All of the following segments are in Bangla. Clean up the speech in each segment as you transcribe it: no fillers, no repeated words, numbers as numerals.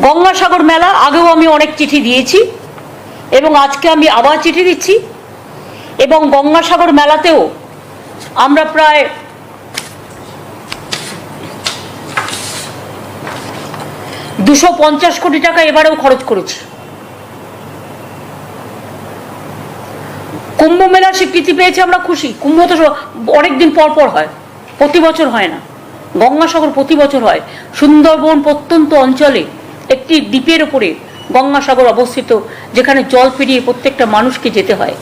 গঙ্গাসাগর মেলা আগেও আমি অনেক চিঠি দিয়েছি এবং আজকে আমি আবার চিঠি দিচ্ছি। এবং গঙ্গাসাগর মেলাতেও আমরা প্রায় 250 কোটি টাকা এবারেও খরচ করেছি। কুম্ভ মেলার স্বীকৃতি পেয়েছে, আমরা খুশি। কুম্ভ তো অনেকদিন পর পর হয়, প্রতি বছর হয় না। গঙ্গাসাগর প্রতি বছর হয়। সুন্দরবন প্রত্যন্ত অঞ্চলে একটি দ্বীপের উপরে গঙ্গাসাগর অবস্থিত, যেখানে জল পেরিয়ে প্রত্যেকটা মানুষকে যেতে হয়।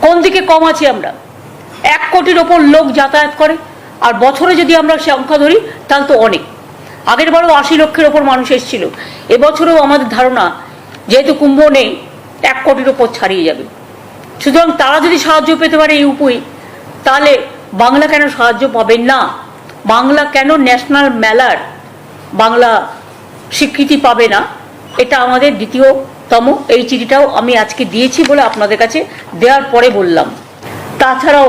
কোন দিকে কম আছি আমরা? 1 কোটির ওপর লোক যাতায়াত করে, আর বছরে যদি আমরা সংখ্যা ধরি তাহলে তো অনেক। আগের বারও 80 লক্ষের ওপর মানুষ এসেছিল। এবছরেও আমাদের ধারণা, যেহেতু কুম্ভ নেই, 1 কোটির ওপর ছাড়িয়ে যাবে। সুতরাং তারা যদি সাহায্য পেতে পারে এই উপায়ে, তাহলে বাংলা কেন সাহায্য পাবেন না? বাংলা কেন ন্যাশনাল মেলার বাংলা স্বীকৃতি পাবে না? এটা আমাদের দ্বিতীয়তম। এই চিঠিটাও আমি আজকে দিয়েছি বলে আপনাদের কাছে দেওয়ার পরে বললাম। তাছাড়াও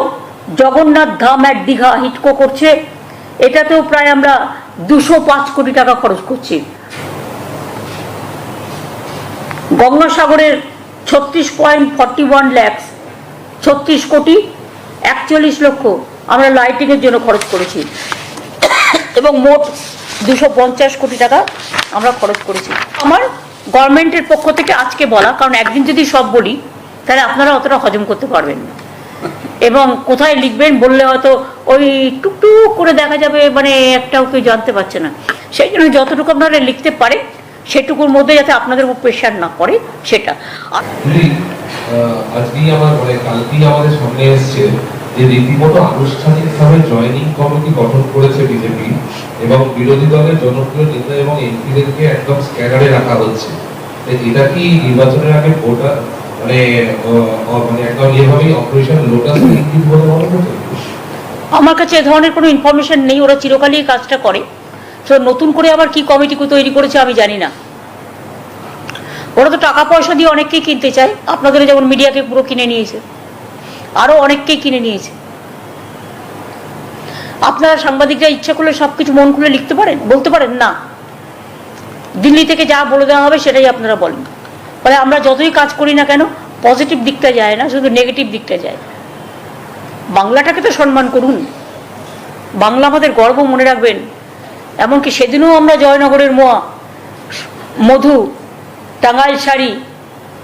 জগন্নাথ ধাম এক দীঘা হিটকো করছে, এটাতেও প্রায় আমরা 205 কোটি টাকা খরচ করছি। গঙ্গাসাগরের 36.41 লাখ, 36 কোটি 41 লক্ষ আমরা লাইটিংয়ের জন্য খরচ করেছি এবং মোট 250 কোটি টাকা আমরা খরচ করেছি। আমার গভর্নমেন্টের পক্ষ থেকে আজকে বলা, কারণ একদিন যদি সব বলি তাহলে আপনারা অতটা হজম করতে পারবেন না, এবং কোথায় লিখবেন বললে হয়তো ওই টুকটুক করে দেখা যাবে, মানে একটাও কেউ জানতে পারছে না। সেই জন্য যতটুকু আপনারা লিখতে পারে সেটুকুর মধ্যে যাতে আপনাদের উপর প্রেশার না পড়ে সেটা। আজকেই কালকেই আমাদের সামনে এসছে যে রীতিমতো আনুষ্ঠানিকভাবে জয়েনিং কমিটি গঠন করেছে বিজেপি, এবং বিরোধী দলের জনপ্রিয় নেতা এবং এমপিদেরকে একদম স্ক্যানারে রাখা হচ্ছে। এটা কি নির্বাচনের আগে ভোটার একদম এভাবেই অপারেশন লোটাস ইঙ্গিত বলে মনে হচ্ছে? আমার কাছে এ ধরনের কোনো ইনফরমেশন নেই। ওরা চিরকালই কাজটা করে। তো নতুন করে আবার কি কমিটি তৈরি করেছে আমি জানি না। ওরা তো টাকা পয়সা দিয়ে অনেককেই কিনতে চায়। আপনাদের যেমন মিডিয়াকে পুরো কিনে নিয়েছে, আরো অনেককেই কিনে নিয়েছে। আপনারা সাংবাদিকরা ইচ্ছা করলে সবকিছু মন খুলে লিখতে পারেন, বলতে পারেন না? দিল্লি থেকে যা বলে দেওয়া হবে সেটাই আপনারা বলেন। ফলে আমরা যতই কাজ করি না কেন, পজিটিভ দিকটা যায় না, শুধু নেগেটিভ দিকটা যায়। বাংলাটাকে তো সম্মান করুন। বাংলা আমাদের গর্ব, মনে রাখবেন। এমনকি সেদিনও আমরা জয়নগরের মোয়া, মধু, টাঙ্গাইল শাড়ি,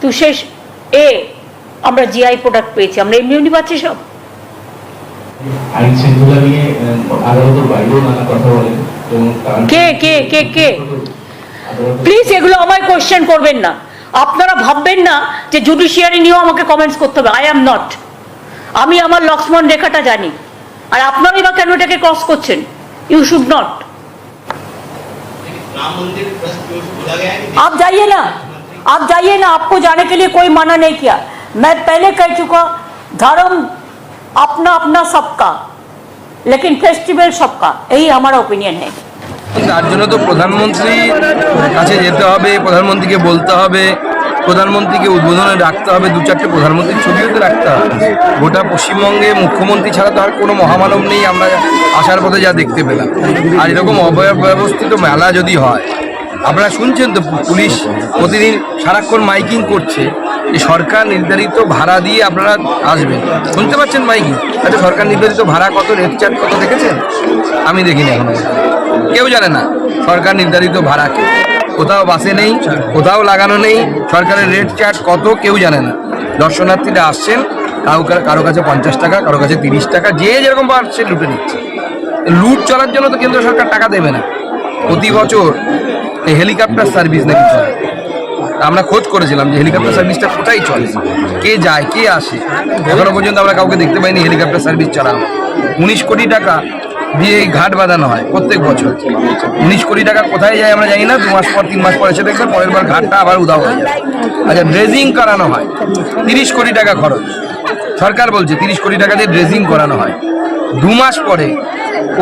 তুষের আমরা জিআই প্রোডাক্ট পেয়েছি। আমরা এমনি এমনি পাচ্ছি সব। আইন শৃঙ্খলা নিয়ে আদালতের বাইরেও নানা কথা বলেন। কে কে কে কে প্লিজ এগুলো আমায় কোয়েশ্চেন করবেন না। আপনারা ভাববেন না যে জুডিশিয়ারি নিয়েও আমাকে কমেন্টস করতে হবে। I am not. আমি আমার লক্ষ্মণ রেখাটা জানি, আর আপনারাই বা কেন এটাকে ক্রস করছেন? You should not. आप जाइए ना, आपको जाने के लिए कोई मना नहीं किया। मैं पहले कह चुका, धर्म अपना अपना सबका, लेकिन फेस्टिवल सबका। यही हमारा ओपिनियन है। তার জন্য তো প্রধানমন্ত্রীর কাছে যেতে হবে, প্রধানমন্ত্রীকে বলতে হবে, প্রধানমন্ত্রীকে উদ্বোধনে রাখতে হবে, 2-4টে প্রধানমন্ত্রীর ছবিও তো রাখতে হবে। গোটা পশ্চিমবঙ্গে মুখ্যমন্ত্রী ছাড়া তো আর কোনো মহামানব নেই আমরা আসার পথে যা দেখতে পেলাম। আর এরকম অব্যবস্থিত মেলা যদি হয়, আপনারা শুনছেন তো পুলিশ প্রতিদিন সারাক্ষণ মাইকিং করছে যে সরকার নির্ধারিত ভাড়া দিয়ে আপনারা আসবেন। শুনতে পাচ্ছেন মাইকিং? আচ্ছা, সরকার নির্ধারিত ভাড়া কত, রেট চার্জ কত দেখেছেন? আমি দেখিনি এখনো। কেউ জানে না সরকার নির্ধারিত ভাড়া কে, কোথাও বাসে নেই, কোথাও লাগানো নেই। সরকারের রেট চার্জ কত কেউ জানে না। দর্শনার্থীরা আসছেন, কারো কাছে 50 টাকা, কারো কাছে 30 টাকা, যে যেরকম পারছে লুটে নিচ্ছে। লুট চলার জন্য তো কেন্দ্র সরকার টাকা দেবে না। প্রতি বছর এই হেলিকপ্টার সার্ভিস নাকি চলে। আমরা খোঁজ করেছিলাম যে হেলিকপ্টার সার্ভিসটা কোথায় চলে, কে যায়, কে আসে। এখনো পর্যন্ত আমরা কাউকে দেখতে পাইনি হেলিকপ্টার সার্ভিস চালানো। 19 কোটি টাকা দিয়ে এই ঘাট বাঁধানো হয় প্রত্যেক বছর। 19 কোটি টাকা কোথায় যায় আমরা জানি না। 2 মাস পর 3 মাস পর এসে দেখবেন পরের বার ঘাটটা আবার উধাও হয়ে যায়। আচ্ছা, ড্রেজিং করানো হয়, 30 কোটি টাকা খরচ। সরকার বলছে 30 কোটি টাকা দিয়ে ড্রেজিং করানো হয়। 2 মাস পরে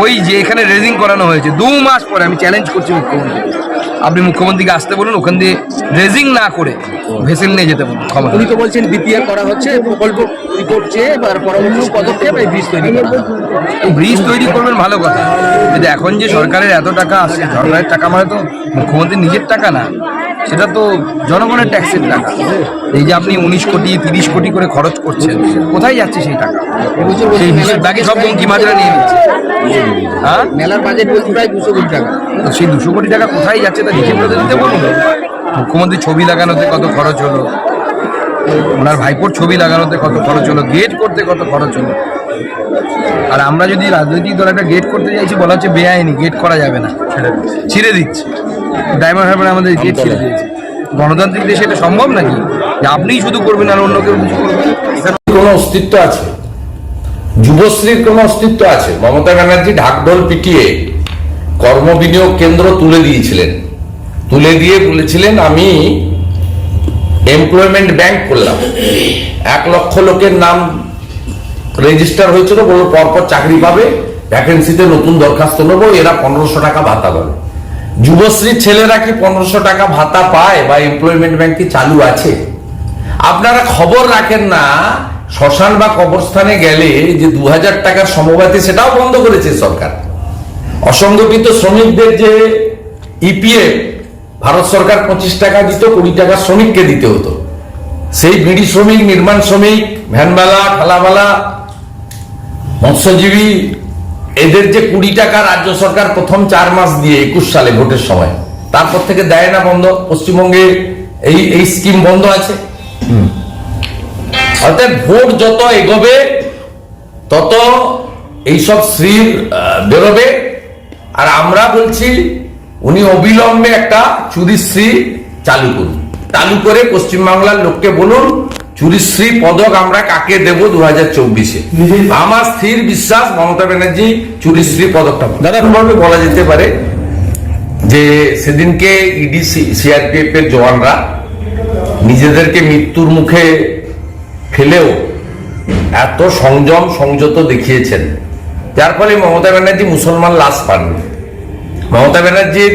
ওই যে এখানে রেজিং করানো হয়েছে 2 মাস পরে, আমি চ্যালেঞ্জ করছি মুখ্যমন্ত্রী, আপনি মুখ্যমন্ত্রীকে আসতে বলুন, ওখান দিয়ে রেজিং না করে ভেসেল নিয়ে যেতে বলুন ক্ষমতা। উনি তো বলছেন বিপিআর করা হচ্ছে, প্রকল্প রিপোর্ট চেয়ে এবার পরবর্তী পদক্ষেপ এই ব্রিজ তৈরি করা। ব্রিজ তৈরি করবেন ভালো কথা, কিন্তু এখন যে সরকারের এত টাকা আসছে, সরকারের টাকা মানে তো মুখ্যমন্ত্রীর নিজের টাকা না, সেটা তো জনগণের ট্যাক্সের টাকা। এই যে আপনি 19 কোটি 30 কোটি করে খরচ করছেন, কোথায় যাচ্ছে সেই টাকা? সেই হিসেব বাকি সব বঙ্কি মাঝরা নিয়ে নিচ্ছে। হ্যাঁ, মেলার বাজেট বলছে প্রায় 200 কোটি টাকা। তো সেই 200 কোটি টাকা কোথায় যাচ্ছে তা লিখে বলে দিতে বলুন। মুখ্যমন্ত্রী ছবি লাগানোতে কত খরচ হলো, ওনার ভাইপোর ছবি লাগানোতে কত খরচ হলো, গেট করতে কত খরচ হলো। আর আমরা যদি রাজনৈতিক দল একটা গেট করতে চাইছি, বলা হচ্ছে বেআইনি, গেট করা যাবে না, ছিঁড়ে দিচ্ছে। ডায়মন্ড হারবার আমাদের গেট ছিঁড়ে দিয়েছে। গণতান্ত্রিক দেশে এটা সম্ভব নাকি যে আপনিই শুধু করবেন আর অন্য কেউ কিছু করবেন? কোনো অস্তিত্ব আছে? যুবশ্রীর কোনো অস্তিত্ব আছে? মমতা ব্যানার্জি ঢাকঢোল পিটিয়ে কর্মবিনিয়োগ কেন্দ্র তুলে দিয়েছিলেন, তুলে দিয়ে বলেছিলেন আমি এমপ্লয়মেন্ট ব্যাংক করলাম, 1 লক্ষ লোকের নাম রেজিস্টার হয়েছিল, বললো পরপর চাকরি পাবে, ভ্যাকেন্সিতে নতুন দরখাস্ত নেবো, এরা 1500 টাকা ভাতা পাবে। যুবশ্রীর ছেলেরা কি 1500 টাকা ভাতা পায়? বা এমপ্লয়মেন্ট ব্যাংক কি চালু আছে? আপনারা খবর রাখেন না, শ্মশান বা কবরস্থানে গেলে যে 2000 টাকার সমবাতি, সেটাও বন্ধ করেছে সরকার। অসংগঠিত শ্রমিকদের যে ইপিএফ ভারত সরকার 25 টাকা দিত, 20 টাকা শ্রমিককে দিতে হতো। সেই বিড়ি শ্রমিক, নির্মাণ শ্রমিক, ভ্যানবালা, ঠালাবালা, মৎস্যজীবী, এদের যে 20 টাকা রাজ্য সরকার প্রথম 4 মাস দিয়ে 21 সালে ভোটের সময়, তারপর থেকে দেয় না, বন্ধ। পশ্চিমবঙ্গে এই স্কিম বন্ধ আছে। অর্থাৎ ভোট যত এগোবে তত এইসব শ্রীর বেরোবে। আর আমরা বলছি উনি অবিলম্বে একটা চুরিশ্রী চালু করুন, চালু করে পশ্চিমবাংলার লোককে বলুন চুরিশ্রী পদক আমরা কাকে দেব 2024-এ। আমার স্থির বিশ্বাস মমতা ব্যানার্জি চুরিশ্রী পদকটা দাদাভাবে বলা যেতে পারে যে সেদিনকে ইডি সিআরপিএফ এর জওয়ানরা নিজেদেরকে মৃত্যুর মুখে ফেলেও এত সংযম সংযত দেখিয়েছেন, যার ফলে মমতা ব্যানার্জি মুসলমান লাশ পাননি। মমতা ব্যানার্জির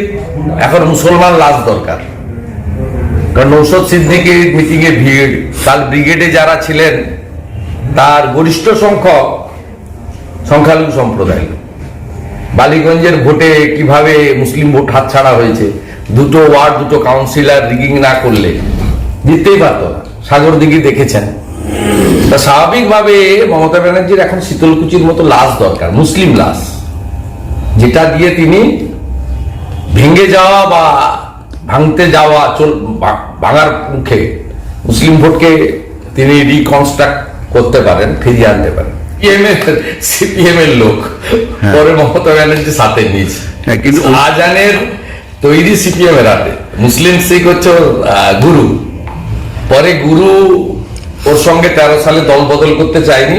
এখন মুসলমান লাশ দরকার, কারণ নৌশদ সিদ্দিকীর মিটিং এ ভিড়, কাল ব্রিগেডে যারা ছিলেন তার গরিষ্ঠ সংখ্যক সংখ্যালঘু সম্প্রদায়। বালিগঞ্জের ভোটে কিভাবে মুসলিম ভোট হাতছাড়া হয়েছে, 2টো ওয়ার্ড 2টো কাউন্সিলর রিগিং না করলে জিততেই পারত না। সাগরদিঘি দেখেছেন। তা স্বাভাবিকভাবে মমতা ব্যানার্জির এখন শীতলকুচির মতো লাশ দরকার, মুসলিম লাশ, যেটা দিয়ে তিনি ভেঙে যাওয়া বা ভাঙতে যাওয়া ভাঙার মুখে মুসলিম ভোটকে তিনি রিকনস্ট্রাক্ট করতে পারেন, ফিরিয়ে আনতে পারেন। সিপিএম এর লোক পরে মমতা ব্যানার্জি সাথে নিয়েছে, কিন্তু শাহজাহানের তৈরি সিপিএম এর হাতে। মুসলিম শিখ হচ্ছে গুরু, পরে গুরু ওর সঙ্গে 13 সালে দল বদল করতে চায়নি,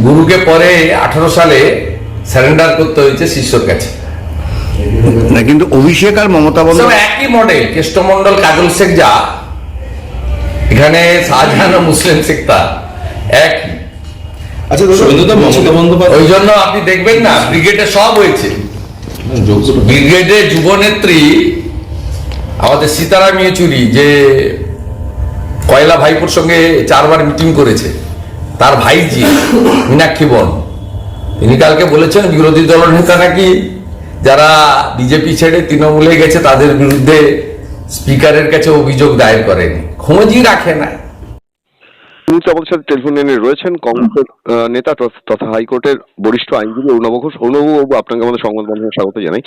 গুরুকে পরে 18 সালে সারেন্ডার করতে হয়েছে শিষ্যর কাছে। না, কিন্তু অভিষেক আর মমতা বন্দ্যোপাধ্যায় একই মডেল, কেষ্টমন্ডল কাজল শেখ, যা এখানে শাহজাহান ও মুসলিম শেখ তা এক। আচ্ছা দাদা, মমতা বন্দ্যোপাধ্যায় ওই জন্য আপনি দেখবেন না ব্রিগেডে সব হয়েছে। ব্রিগেডে যুবনেত্রী আমাদের সীতারাম ইয়েচুরি, যে কয়লা ভাইপোর সঙ্গে 4 বার মিটিং করেছে, তার ভাইজি মীনাক্ষী বন, তিনি কালকে বলেছেন বিরোধী দলনেতা নাকি যারা বিজেপি ছেড়ে তৃণমূলে গেছে তাদের বিরুদ্ধে স্পিকারের কাছে অভিযোগ দায়ের করেনি, খোঁজই রাখে না। মুহূর্তে আমাদের সাথে টেলিফোন লাইনে রয়েছেন কংগ্রেসের নেতা তথা হাইকোর্টের বরিষ্ঠ আইনজীবী অরুণাভ ঘোষ। অরুণাভবাবু, আপনাকে আমাদের সংবাদ মাধ্যমে স্বাগত জানাই।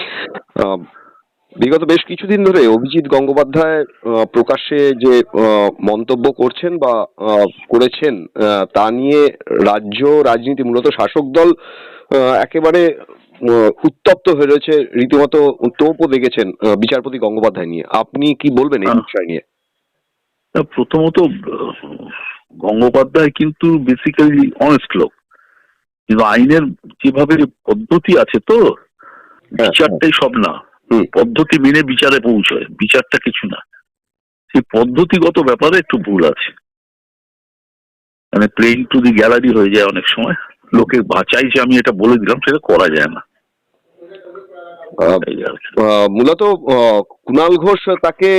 বিগত বেশ কিছুদিন ধরে অভিজিৎ গঙ্গোপাধ্যায় প্রকাশ্যে যে মন্তব্য করছেন বা করেছেন তা নিয়ে রাজ্য রাজনীতি, মূলত শাসক দল একেবারে উত্তপ্ত হয়ে রয়েছে, রীতিমতো তোপও দেখেছেন বিচারপতি গঙ্গোপাধ্যায় নিয়ে। আপনি কি বলবেন এই বিষয় নিয়ে? প্রথমত গঙ্গোপাধ্যায় কিন্তু বেসিক্যালি অনেস্ট লোক, কিন্তু আইনের যেভাবে পদ্ধতি আছে তো বিচারটাই সব না, পদ্ধতি মেনে বিচারে পৌঁছয়, বিচারটা কিছু না। সেই পদ্ধতিগত ব্যাপারে একটু ভুল আছে, মানে প্লেইং টু দি গ্যালারি হয়ে যায় অনেক সময়। লোকে চাইছে আমি এটা বলে দিলাম, সেটা করা যায় না। এই আর কি। মূলত কুণাল ঘোষ তাকে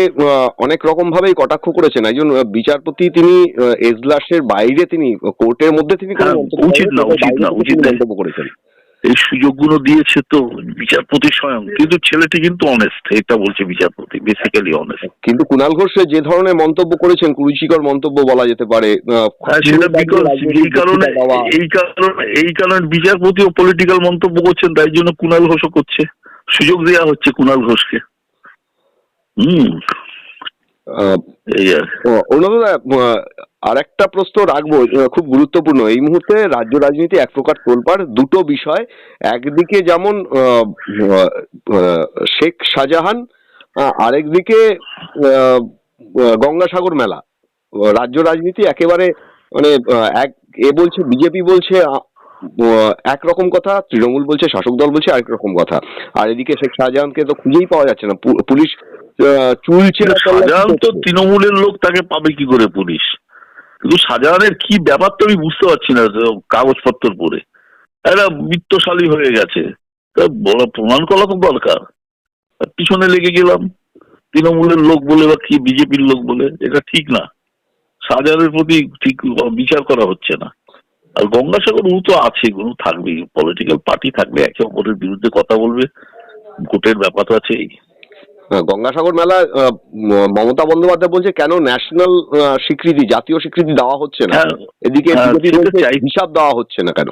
অনেক রকম ভাবেই কটাক্ষ করেছেন। একজন বিচারপতি, তিনি এজলাসের বাইরে, তিনি কোর্টের মধ্যে তিনি কোনো হ্যাঁ, মন্তব্য উচিত না, করেননি, উচিত না, বাইরে উচিত তিনি না। মন্তব্য করেছেন। এই সুযোগগুলো দিয়েছে তো বিচারপতি স্বয়ং, কিন্তু ছেলেটি কিন্তু অনেস্ট, এটা বলছে বিচারপতি, বেসিক্যালি অনেস্ট। কিন্তু কুণাল ঘোষ যে ধরনের মন্তব্য করেছেন, কুরুচিকর মন্তব্য বলা যেতে পারে। সেটা বিকজ এই কারণে বিচারপতিও পলিটিক্যাল মন্তব্য করছেন, তাই জন্য কুণাল ঘোষও করছে, সুযোগ দেওয়া হচ্ছে কুণাল ঘোষকে। এই আর আর একটা প্রশ্ন রাখবো, খুব গুরুত্বপূর্ণ। এই মুহূর্তে রাজ্য রাজনীতি এক প্রকার তোলপাড়, দুটো বিষয়। একদিকে যেমন শেখ শাহজাহান, আরেকদিকে গঙ্গাসাগর মেলা। রাজ্য রাজনীতি একেবারে মানে বলছে, বিজেপি বলছে একরকম কথা, তৃণমূল বলছে, শাসক দল বলছে আরেক রকম কথা। আর এদিকে শেখ শাহজাহানকে তো খুঁজেই পাওয়া যাচ্ছে না, পুলিশ চুলছে। শাহজাহান তো তৃণমূলের লোক, তাকে পাবে কি করে পুলিশ? কিন্তু শাহজাহানের কি ব্যাপার তো আমি বুঝতে পারছি না। কাগজপত্র পড়ে একটা বিত্তশালী হয়ে গেছে, বড় প্রমাণ করা তো দরকার। পিছনে লেগে গেলাম তৃণমূলের লোক বলে বা কি বিজেপির লোক বলে, এটা ঠিক না। শাহজাহানের প্রতি ঠিক বিচার করা হচ্ছে না। আর গঙ্গাসাগর তো আছে, কোনো থাকবেই, পলিটিক্যাল পার্টি থাকবে, একে অপরের বিরুদ্ধে কথা বলবে, ভোটের ব্যাপার তো আছেই। গঙ্গাসাগর মেলা মমতা বন্দ্যোপাধ্যায় বলছে কেন ন্যাশনাল স্বীকৃতি, জাতীয় স্বীকৃতি দেওয়া হচ্ছে না। এদিকে হিসাব দেওয়া হচ্ছে না কেন?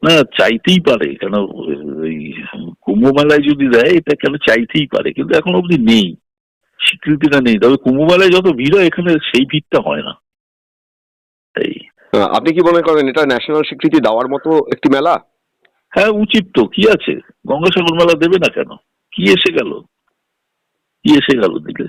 না, চাইতেই পারে, কেন এই কুম্ভ মেলায় যদি দেয় এটা কেন চাইতেই পারে, কিন্তু এখন অবধি নেই, স্বীকৃতিটা নেই। তবে কুম্ভ মেলায় যত ভিড় হয় এখানে সেই ভিড়টা হয় না। এই আপনি কি মনে করেন এটা ন্যাশনাল স্বীকৃতি দেওয়ার মতো একটি মেলা? হ্যাঁ, উচিত তো, কি আছে, গঙ্গাসাগর মেলা দেবে না কেন? কি এসে গেল দিকে।